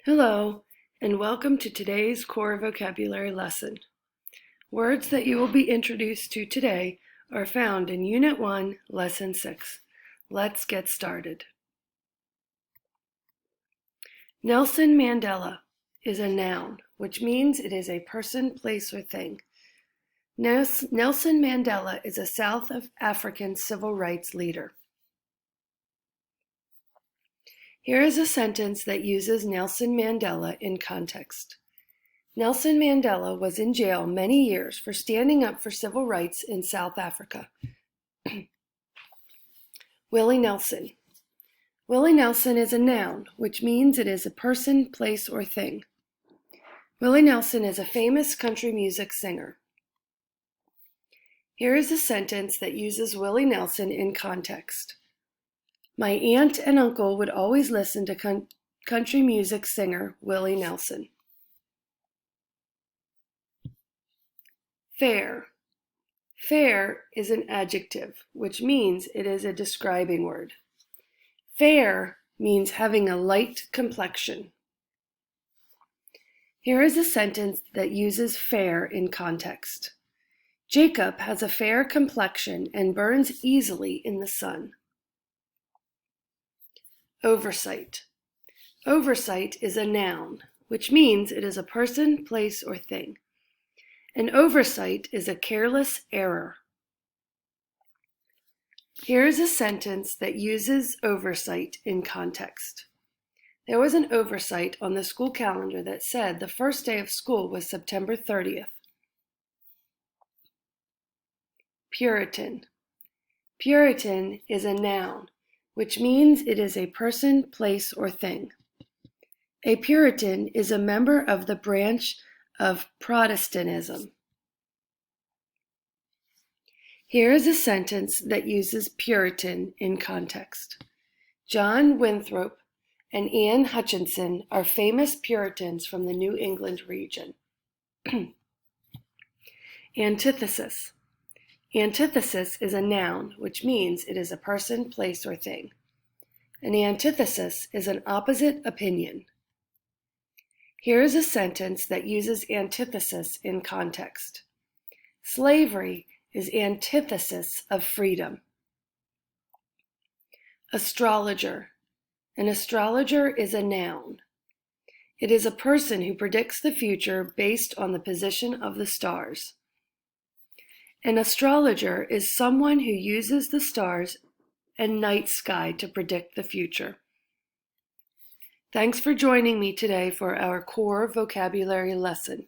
Hello, and welcome to today's core vocabulary lesson. Words that you will be introduced to today are found in Unit 1, Lesson 6. Let's get started. Nelson Mandela is a noun, which means it is a person, place, or thing. Nelson Mandela is a South African civil rights leader. Here is a sentence that uses Nelson Mandela in context. Nelson Mandela was in jail many years for standing up for civil rights in South Africa. Willie Nelson. Willie Nelson is a noun, which means it is a person, place, or thing. Willie Nelson is a famous country music singer. Here is a sentence that uses Willie Nelson in context. My aunt and uncle would always listen to country music singer Willie Nelson. Fair. Fair is an adjective, which means it is a describing word. Fair means having a light complexion. Here is a sentence that uses fair in context. Jacob has a fair complexion and burns easily in the sun. Oversight. Oversight is a noun, which means it is a person, place, or thing. An oversight is a careless error. Here is a sentence that uses oversight in context. There was an oversight on the school calendar that said the first day of school was September 30th. Puritan. Puritan is a noun, which means it is a person, place, or thing. A Puritan is a member of the branch of Protestantism. Here is a sentence that uses Puritan in context. John Winthrop and Anne Hutchinson are famous Puritans from the New England region. Antithesis. Antithesis is a noun, which means it is a person, place, or thing. An antithesis is an opposite opinion. Here is a sentence that uses antithesis in context. Slavery is antithesis of freedom. Astrologer. An astrologer is a noun. It is a person who predicts the future based on the position of the stars. An astrologer is someone who uses the stars and night sky to predict the future. Thanks for joining me today for our core vocabulary lesson.